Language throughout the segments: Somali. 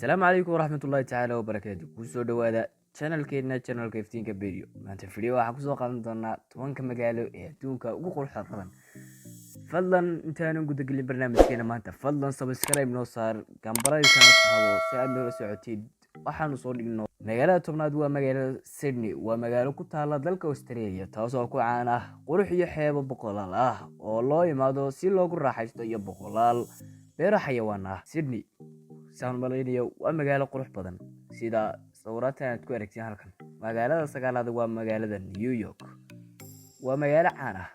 السلام عليكم ورحمة الله تعالى وبركاته. كوسو دوادا channelka iftiinka video. Maanta video waxaan kusoo qaadan doonaa 10 magaalo ee adduunka ugu quruxda badan. Fadlan intaan guda galin barnaamijkeena maanta, fadlan subscribe noo saar, gambarada kana taabo si aad noola socotid. Waxaan soo dhigno magaalada tobnaad waa magaalada Sydney, waa magaalo ku taala dalka Australia, taasoo ku caan ah qurux iyo xeebo boqolaal ah oo loo yimaado si loogu raaxaysto iyo boqolaal beero xayawaan ah. Sydney saan malaynayo waa magaalo qurux badan sida sawiratan aad ku aragteen halkan. Magaalada sagaalaad waa magaalada New York, waa magaalo caan ah,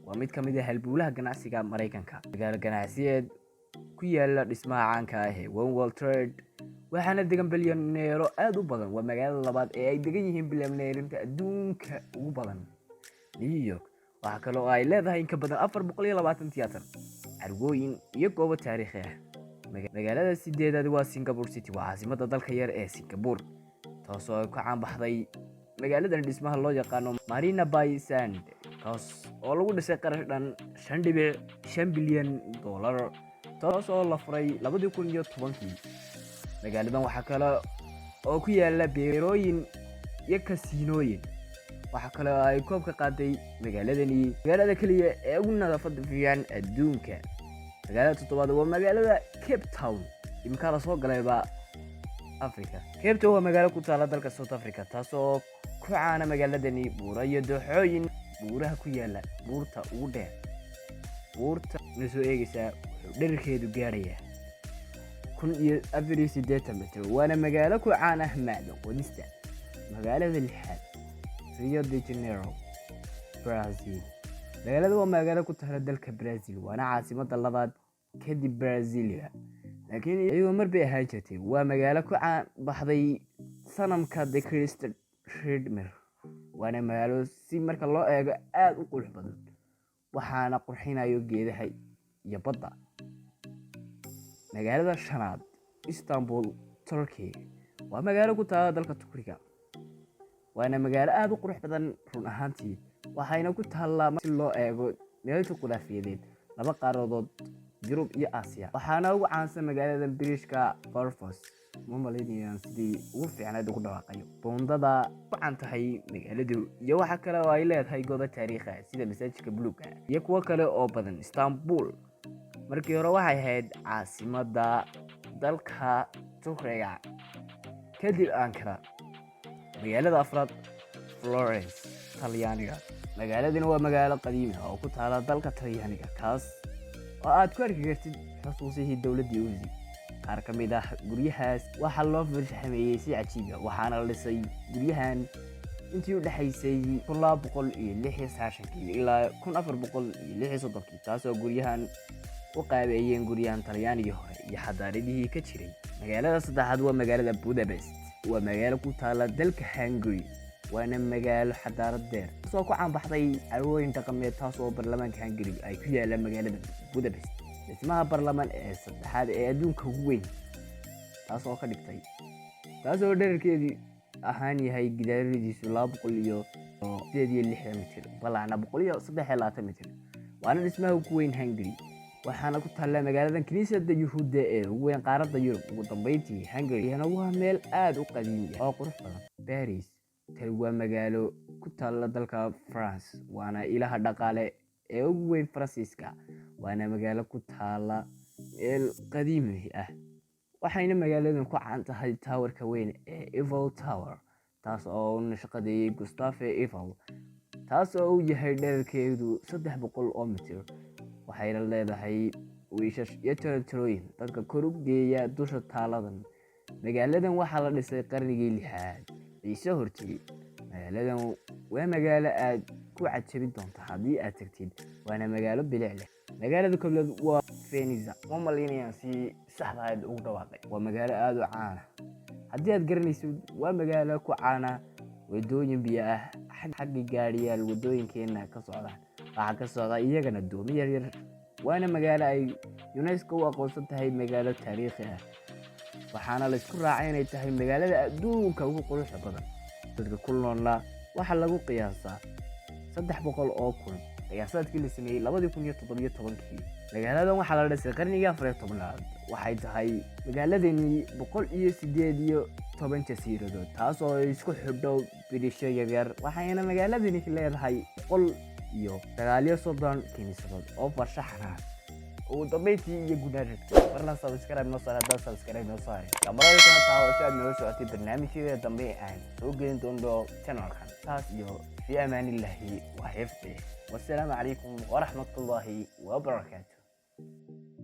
waa mid ka mid ah halbowlaha ganacsiga Mareykanka, magaalo ganacsiyeed ku yaala dhismaha caanka ah ee One World Trade, waxaana degan bilyaneero aad u badan. Waa magaalada labaad ee ay degan yihiin bilyaneerinta adduunka ugu badan. New York waxa kale oo ay leedahay in ka badan 420 tiyaatar, carwooyin iyo goobo taariikhi ah. magaalada sideedaad waa Singapore City, waa caasimadda dalka yar ee Singapore, taasoo ka caan baxday magaaladan dhismaha loo yaqaano Marina Bay Sands, kaas oo lagu dhisay qarash dhan $5.5 bilyan, taasoo la furay 2010. magaaladan waxaa kale oo ku yaala beerooyin iyo kasiinooyin. waxaa kale oo ay koob ka qaaday magaalada kaliya ee ugu nadaafadda fiican adduunka. magaalada toddobaad waa magaalada Cape Town, imka la soo galayba Afrika. Cape Town waa magaalo ku taala dalka South Africa, taasoo ku caana magaaladani buuro iyo dooxooyin. buuraha ku yaala buurta ugu dheer, buurta la soo eegaysa dhererkeedu gaaraya 1080 mitir, waana magaalo ku caan ah macdan qodista. magaalada lixaad Rio de Janeiro, Brazil. magaalada waa magaalo ku taala dalka Brazil, waana caasimadda labaad kadib Brasilia, laakiin iyadoo marba ahaan jirtay waa magaalo ku caan baxday sanamka The Christ Redeemer. waana magaalo si marka loo eego aad u qurux badan, waxaana qurxinayo geedaha iyo badda. magaalada shanaad Istanbul, Turkey. waa magaalo ku taala dalka Turkiga, waana magaalo aad u qurux badan run ahaantii, waxayna ku taallaa si loo eego meel juqraafiyeed laba qaaradood, Yurub iyo Aasiya. waxaana ugu caansan magaalada Bariishka Barfos, ma malaynayaan sidii ugu fiicnayd ugu dhawaaqayo boondada ku caan tahay magaaladu. iyo waxa kale oo ay leedahay goobo taariikhi ah sida masaajidka buluuga iyo kuwo kale oo badan. Istanbul markii hore waxay ahayd caasimadda dalka Turkiga, kadib Ankara. magaalada afraad Florence, Talyaaniga. magaaladani waa magaalo qadiimi ah oo ku taala dalka Talyaaniga, kaas oo aad ku arki kartid xusuusihii dowladda Uzi. qaar ka mid ah guryahaas waxaa loo farshaxameeyey si cajiib ah, waxaana la dhisay guryahan intii u dhaxaysay 1296 ilaa 1436, taasoo guryahan u qaabeeyeen guryahan Talyaanigii hore iyo xadaaradihii ka jiray. magaalada saddexaad waa magaalada Budapest, waa magaalo ku taala dalka Hungary, waana magaalo xadaarad dheer taasoo ku caan baxday carwooyin dhaqameed, taasoo baarlamaanka Hungary ay ku yaalaan magaalada Budapest, dhismaha baarlamaan ee saddexaad ee adduunka ugu weyn, taasoo ka dhigtay taasoo dhererkeedu ahaan yahay gidaaradiisu 268 mitir, balaacna 123 mitir, waana dhismaha ugu weyn Hungary, waxaana ku taalla magaaladan kiniisadda Yuhuudda ee ugu weyn qaaradda Yurub. ugu dambeyntii, Hungary waa meel aad u qadiimi ah oo qurux badan. Paris tani waa magaalo ku taalla dalka France, waana ilaha dhaqaale ee ugu weyn Faransiiska, waana magaalo ku taalla meel qadiimi ah, waxayna magaaladan ku caan tahay towerka weyn ee Eiffel Tower, taas oo uu naqshadeeyay Gustave Eiffel, taas oo uu yahay dhererkeedu 300 mitir, waxayna leedahay wiishash iyo tiraantooyin dadka kor u geeya dusha taaladan. magaaladan waxaa la dhisay qarnigii 6aad ciise hortay. magaaladan waa magaalo aad ku cajabin doonta haddii aad tagtid, waana magaalo bilic leh. magaalada koowaad waa Venice, ma malaynayaan si saxda ah ugu dhawaaqay. waa magaalo aad u caan ah, haddii aad garanaysid waa magaalo ku caana wadooyin biyo ah, xagga gaariyaal wadooyinkeena ka socda, waxaa ka socda iyagana doomo yaryar. waana magaalo ay UNESCO u aqoonsan tahay magaalo taariikhi ah, waxaana la isku raacay inay tahay magaalada adduunka ugu quruxda badan. dadka ku noolna waxaa lagu qiyaasaa 300,000, ayaa sanadkii la sameeyey 2017. magaaladan waxaa la dhisay qarnigii 14aad. waxay tahay magaaladani 118 jasiiradood, taasoo isku xidho birisho yaryar, waxayna magaaladani leedahay 130 kiniisadood oo farshaxan ah. ugu dambeyntii iyo gudaaragta marna subscribe noo saar haddaad subscribe noo saaray kamarada kana taabo si aad noola socotay barnaamijyada dambe aan soo gelin doono channelkan. taas iyo fi amaanillahi wa xifdihi. wassalaamu calaykum waraxmatullaahi wabarakaatu.